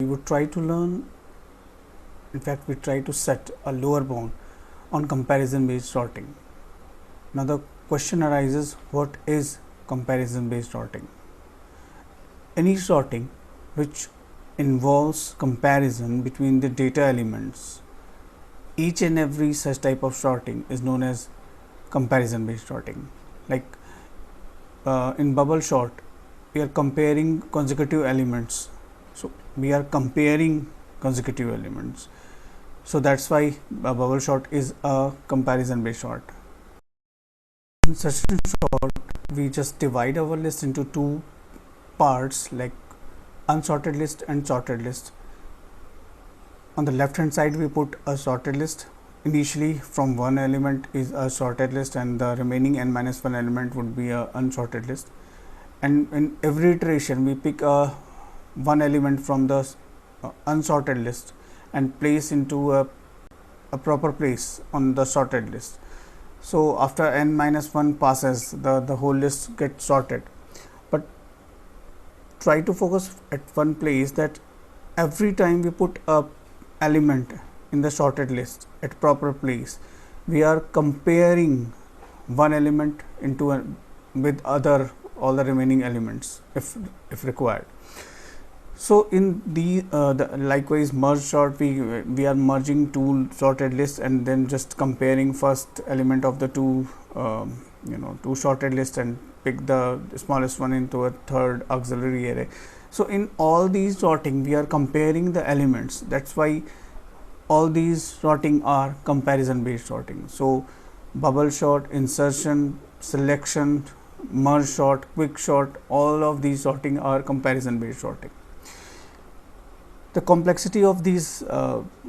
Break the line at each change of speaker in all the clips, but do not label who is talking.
would try to learn, in fact we try to set a lower bound on comparison based sorting. Now the question arises, what is comparison based sorting? Any sorting which involves comparison between the data elements, each and every such type of sorting is known as comparison based sorting. Like in bubble sort, we are comparing consecutive elements, so we are comparing consecutive elements, so that's why a bubble sort is a comparison based sort. In session sort, we just divide our list into two parts, like unsorted list and sorted list. On the left hand side we put a sorted list. Initially from one element is a sorted list and the remaining n minus 1 element would be a unsorted list, and in every iteration we pick a one element from the unsorted list and place into a proper place on the sorted list. So after n minus 1 passes, the whole list gets sorted. But try to focus at one place, that every time we put a element in the sorted list at proper place, we are comparing one element into with all the remaining elements if required. So in the likewise merge sort, we are merging two sorted lists and then just comparing first element of the two two sorted lists and pick the smallest one into a third auxiliary array. So in all these sorting we are comparing the elements. That's why all these sorting are comparison based sorting. So bubble sort, insertion, selection, merge sort, quick sort, all of these sorting are comparison based sorting. The complexity of these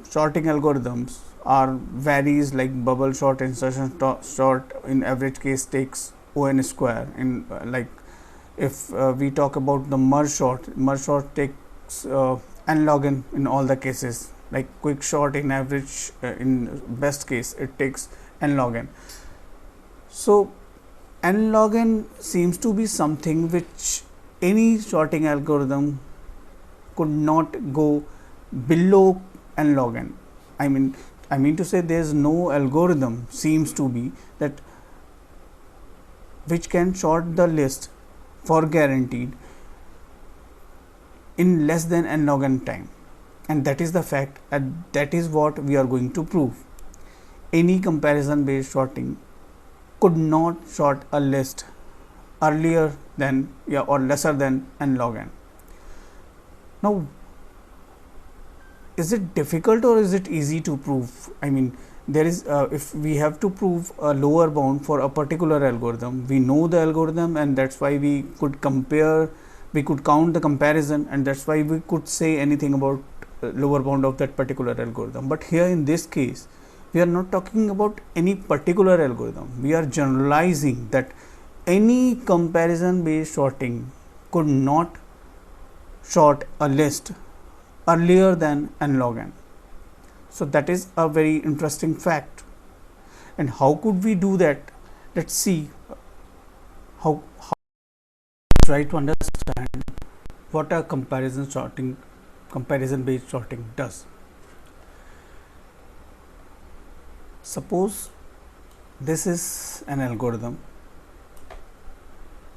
sorting algorithms varies, like bubble sort, insertion sort in average case takes O(n) square. In like if we talk about the merge sort takes n log n in all the cases. Like quick sort in average, in best case it takes n log n. So n log n seems to be something which any sorting algorithm could not go below n log n. I mean to say, there is no algorithm seems to be that which can sort the list for guaranteed in less than n log n time, and that is the fact, and that is what we are going to prove. Any comparison based sorting could not sort a list earlier than or lesser than n log n. Now, is it difficult or is it easy to prove? I mean, there is if we have to prove a lower bound for a particular algorithm, we know the algorithm, and that's why we could compare, we could count the comparison, and that's why we could say anything about lower bound of that particular algorithm. But here in this case, we are not talking about any particular algorithm. We are generalizing that any comparison based sorting could not sort a list earlier than n log n. So that is a very interesting fact. And how could we do that? Let's see how try to understand what a comparison based sorting does. Suppose this is an algorithm.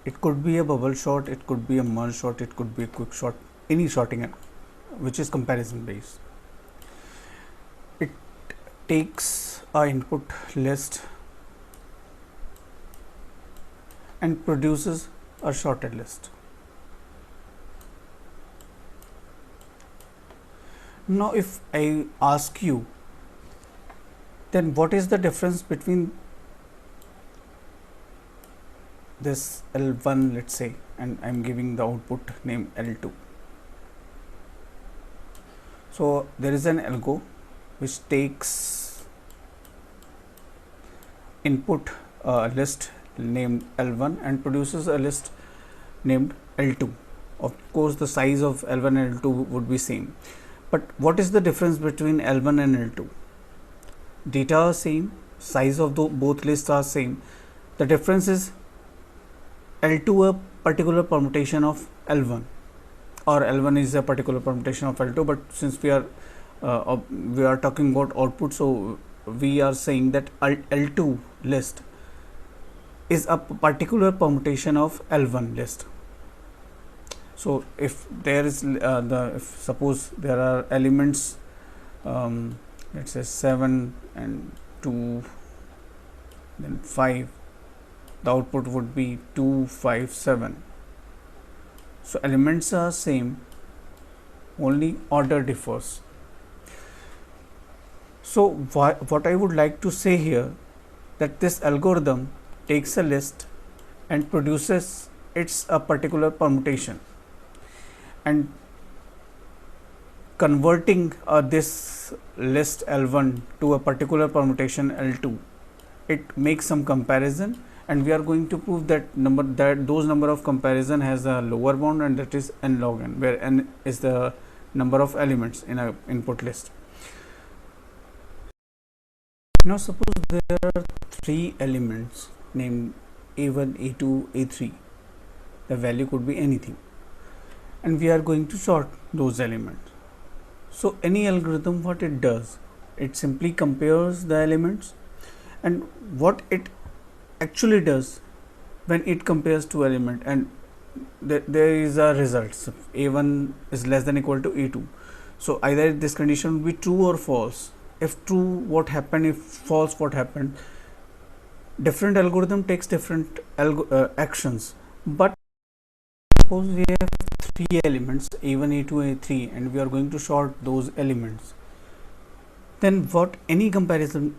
It could be a bubble sort, it could be a merge sort, it could be a quick sort, any sorting which is comparison based. It takes a input list and produces a sorted list. Now if I ask you, then what is the difference between this L1, let's say, and I am giving the output name L2. So there is an algo which takes input list named L1 and produces a list named L2. Of course, the size of L1 and L2 would be same. But what is the difference between L1 and L2? Data are same, size of both lists are same. The difference is L2 a particular permutation of L1. or L1 is a particular permutation of L2, but since we are talking about output, so we are saying that L2 list is a particular permutation of L1 list. So if there is if suppose there are elements, let's say 7 and 2, then 5, the output would be 2, 5, 7. So elements are same, only order differs. So what I would like to say here, that this algorithm takes a list and produces its a particular permutation, and converting this list L1 to a particular permutation L2, it makes some comparison, and we are going to prove that those number of comparison has a lower bound, and that is n log n, where n is the number of elements in a input list. Now suppose there are 3 elements named A1, A2, A3. The value could be anything, and we are going to sort those elements. So any algorithm, what it does, it simply compares the elements, and what it actually does when it compares 2 elements, and there is a result. So A1 is less than equal to A2. So either this condition will be true or false. If true, what happened? If false, what happened? Different algorithm takes different actions, but suppose we have 3 elements A1, A2, A3, and we are going to sort those elements. Then what any comparison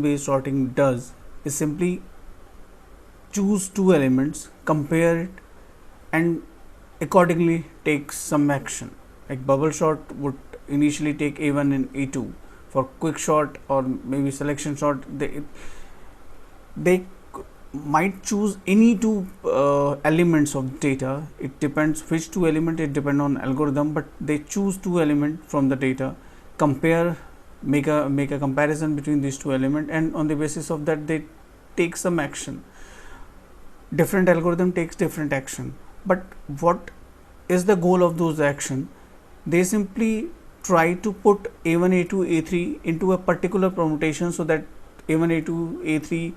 based sorting does is simply choose 2 elements, compare it, and accordingly take some action. Like bubble sort would initially take A1 and A2. For quick sort or maybe selection sort, they might choose any 2 elements of data. It depends which 2 elements, it depends on algorithm, but they choose 2 elements from the data, compare, make a comparison between these 2 elements, and on the basis of that they take some action. Different algorithm takes different action, but what is the goal of those action? They simply try to put A1, A2, A3 into a particular permutation, so that A1, A2, A3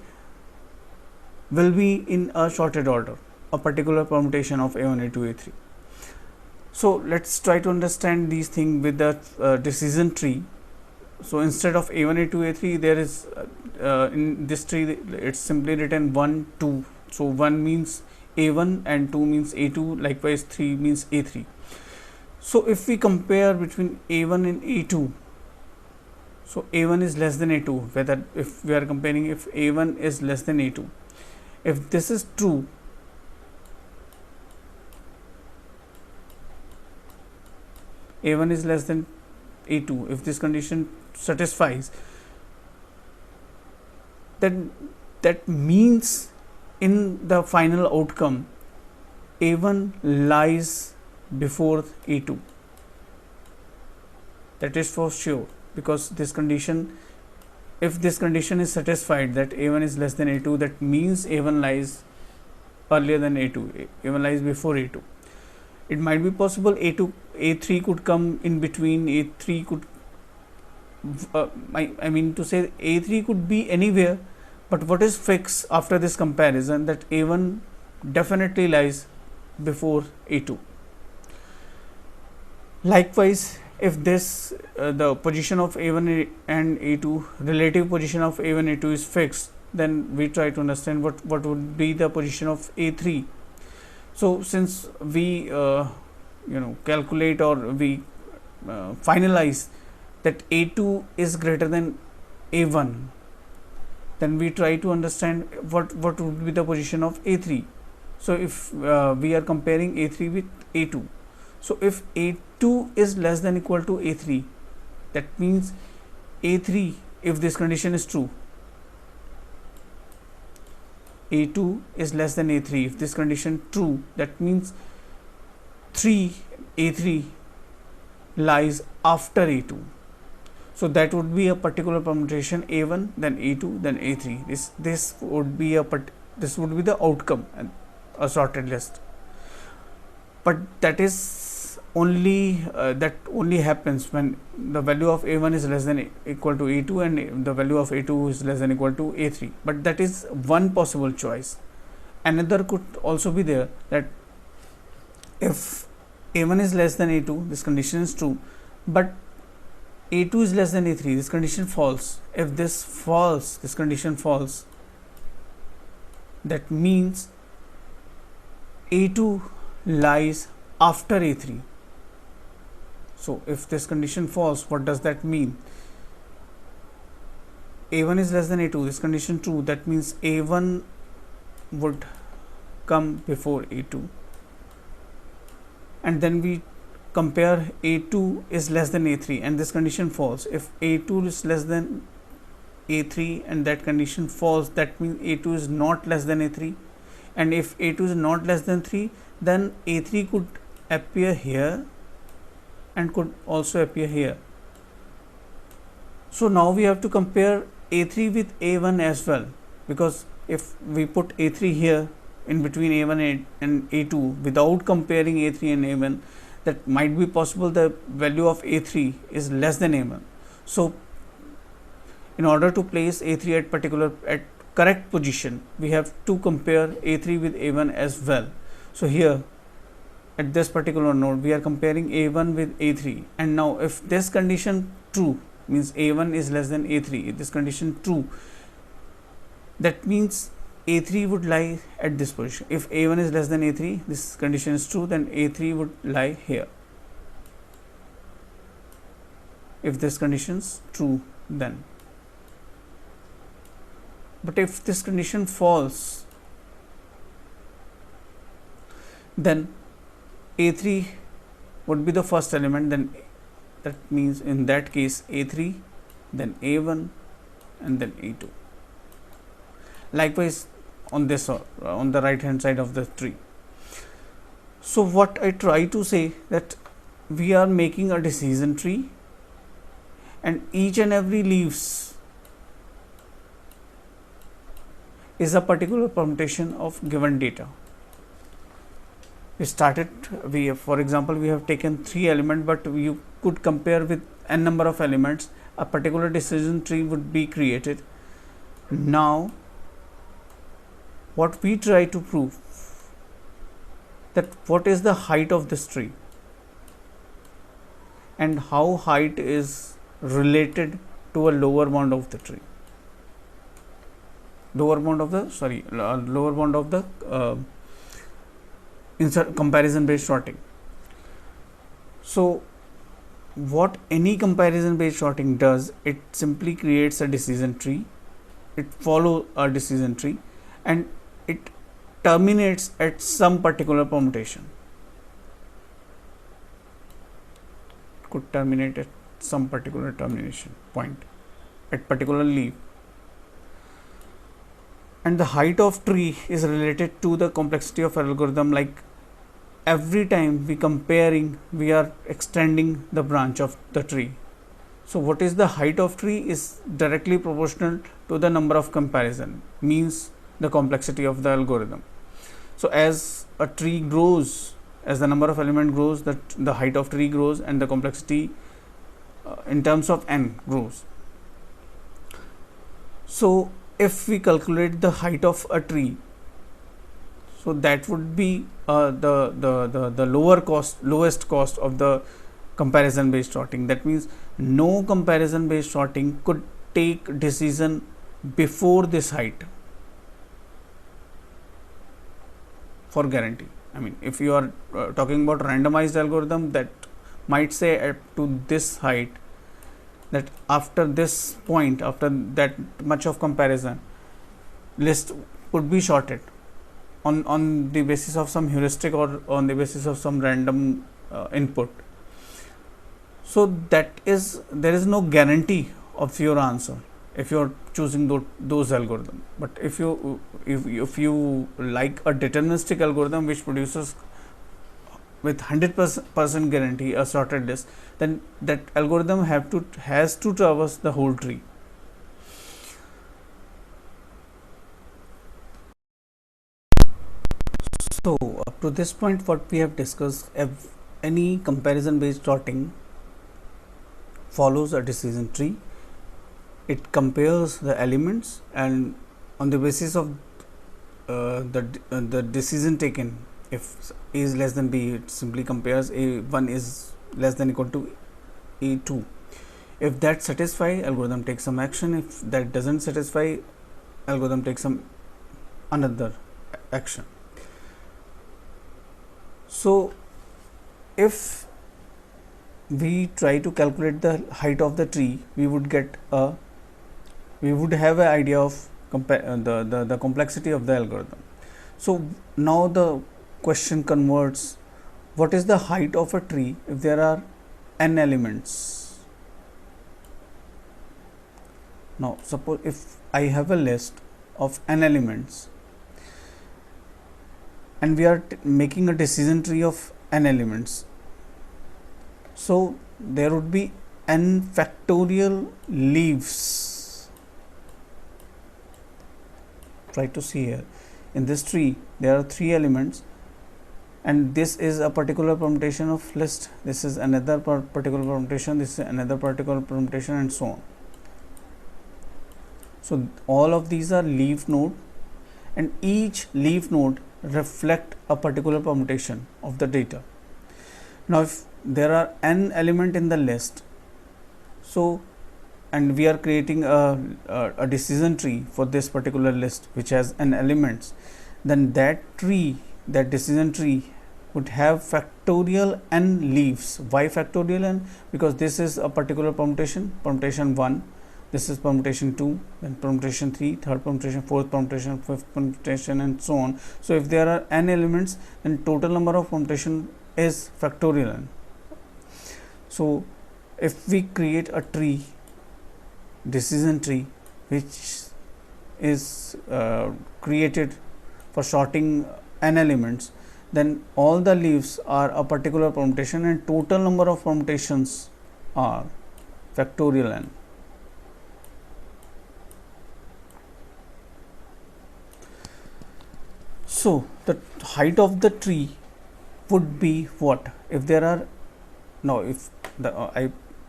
will be in a sorted order, a particular permutation of A1, A2, A3. So let's try to understand these things with the decision tree. So instead of A1, A2, A3, there is in this tree it's simply written 1, 2. So 1 means A1 and 2 means A2, likewise 3 means A3. So if we compare between A1 and A2, so A1 is less than A2, whether if we are comparing if A1 is less than A2, if this is true, A1 is less than A2, if this condition satisfies, then that means in the final outcome A1 lies before A2. That is for sure, because this condition, if this condition is satisfied that A1 is less than A2, that means A1 lies earlier than A2, A1 lies before A2. It might be possible A3 could come in between, A3 could I mean to say A3 could be anywhere, but what is fixed after this comparison, that A1 definitely lies before A2. Likewise, if this the position of A1 and A2, relative position of A1 A2 is fixed, then we try to understand what would be the position of A3. So since we calculate or we finalize that A2 is greater than A1, then we try to understand what would be the position of A3. So if we are comparing A3 with A2, so if A2 is less than equal to A3, that means A3, if this condition is true, A2 is less than A3, if this condition true, that means A3 lies after A2. So that would be a particular permutation, A1, then A2, then A3. This would be the outcome and a sorted list. but that is only that only happens when the value of a1 is less than equal to a2 and the value of a2 is less than equal to a3. But that is one possible choice. Another could also be there, that if a1 is less than a2, this condition is true, but a2 is less than a3, this condition false. If this false, this condition false, that means a2 lies after a3. So if this condition false, what does that mean? a1 is less than a2, this condition true, that means a1 would come before a2, and then we compare a2 is less than a3 and this condition false. If a2 is less than a3 and that condition false, that means a2 is not less than a3, and if a2 is not less than 3, then a3 could appear here and could also appear here. So now we have to compare a3 with a1 as well, because if we put a3 here in between a1 and a2 without comparing a3 and a1, that might be possible the value of a3 is less than a1. So in order to place a3 at correct position, we have to compare a3 with a1 as well. So here at this particular node we are comparing a1 with a3, and now if this condition true, means a1 is less than a3, if this condition true, that means a3 would lie at this position. If a1 is less than a3, this condition is true, then a3 would lie here. If this condition is true, then. But if this condition false, then a3 would be the first element, then that means in that case a3, then a1 and then a2. Likewise on this on the right hand side of the tree. So what I try to say, that we are making a decision tree and each and every leaves is a particular permutation of given data. For example, we have taken 3 elements, but you could compare with n number of elements, a particular decision tree would be created. Now what we try to prove, that what is the height of this tree and how height is related to a lower bound of the tree, lower bound of the comparison based sorting. So what any comparison based sorting does, it simply creates a decision tree, it follows a decision tree, and it terminates at some particular permutation. It could terminate at some particular termination point at particular leaf, and the height of tree is related to the complexity of algorithm. Like every time we are extending the branch of the tree. So what is the height of tree is directly proportional to the number of comparison, means the complexity of the algorithm. So as a tree grows, as the number of element grows, the height of tree grows and the complexity in terms of n grows. So if we calculate the height of a tree, so that would be the lowest cost of the comparison based sorting. That means no comparison based sorting could take decision before this height for guarantee. I mean, if you are talking about randomized algorithm, that might say up to this height, that after this point, after that much of comparison, list could be sorted on the basis of some heuristic or on the basis of some random input. So that is, there is no guarantee of your answer if you are choosing those algorithms. But if you like a deterministic algorithm which produces with 100% guarantee a sorted list, then that algorithm has to traverse the whole tree. So Up to this point, what we have discussed, any comparison based sorting follows a decision tree. It compares the elements, and on the basis of the decision taken, if A is less than B, it simply compares A1 is less than equal to A2. If that satisfy, algorithm takes some action. If that doesn't satisfy, algorithm takes some another action. So if we try to calculate the height of the tree, we would have an idea of the complexity of the algorithm. So now the question converts, what is the height of a tree if there are n elements? Now suppose if I have a list of n elements and we are making a decision tree of n elements, so there would be n factorial leaves. Try to see here, in this tree there are 3 elements, and this is a particular permutation of list, this is another particular permutation, this is another particular permutation, and so on. So all of these are leaf node, and each leaf node reflect a particular permutation of the data. Now if there are n element in the list, so and we are creating a decision tree for this particular list which has n elements, then that decision tree would have factorial n leaves. Why factorial n? Because this is a particular permutation 1, this is permutation 2, then permutation 3, third permutation, fourth permutation, fifth permutation, and so on. So if there are n elements, then total number of permutation is factorial n. So if we create a tree, decision tree, which is created for sorting n elements, then all the leaves are a particular permutation and total number of permutations are factorial n. So the height of the tree would be what? If there are, now if the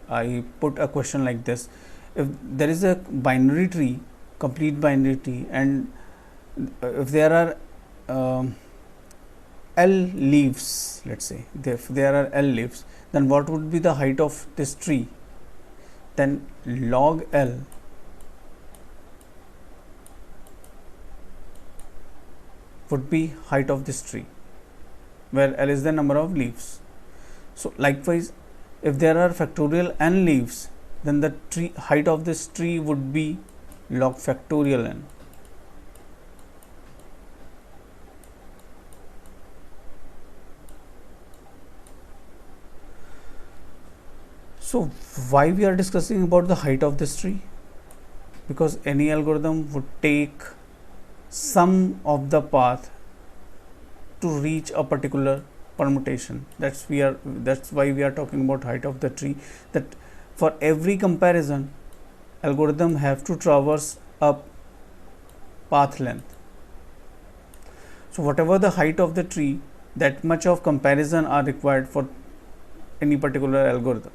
I put a question like this, if there is a binary tree, complete binary tree, and if there are L leaves, let's say if there are L leaves, then what would be the height of this tree? Then log L would be height of this tree, where L is the number of leaves. So likewise, if there are factorial n leaves, then the tree height of this tree would be log factorial n. So why we are discussing about the height of this tree? Because any algorithm would take sum of the path to reach a particular permutation. That's why we are talking about height of the tree, that for every comparison algorithm have to traverse a path length. So whatever the height of the tree, that much of comparison are required for any particular algorithm.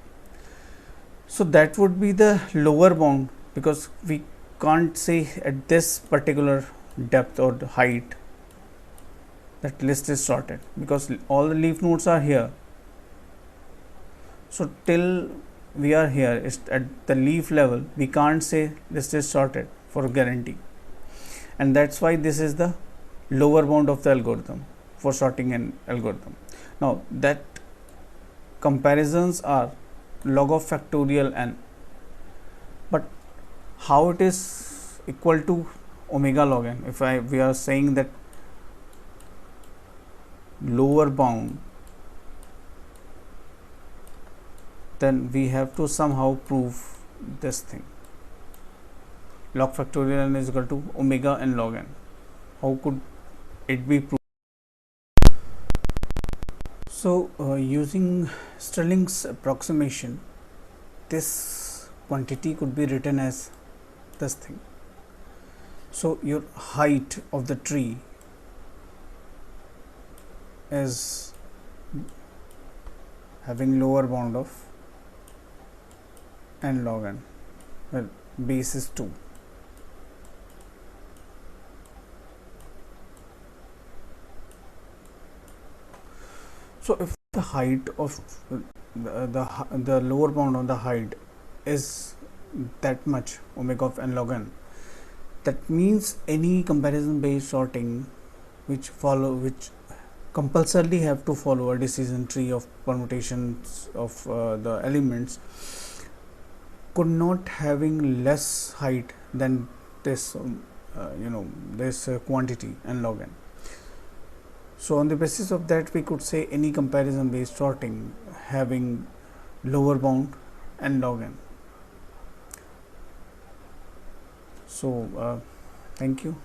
So that would be the lower bound, because we can't say at this particular depth or height that list is sorted, because all the leaf nodes are here. So till we are here is at the leaf level, we can't say list is sorted for guarantee, and that's why this is the lower bound of the algorithm for sorting an algorithm. Now that comparisons are log of factorial n, but how it is equal to omega log n? If we are saying that lower bound, then we have to somehow prove this thing. Log factorial n is equal to omega n log n. How could it be proved? So using Stirling's approximation, this quantity could be written as this thing. So your height of the tree is having lower bound of n log n, where base is 2. So if the height of the lower bound on the height is that much omega of n log n, that means any comparison based sorting which compulsorily have to follow a decision tree of permutations of the elements could not having less height than this this quantity n log n. So on the basis of that, we could say any comparison based sorting having lower bound n log n. So thank you.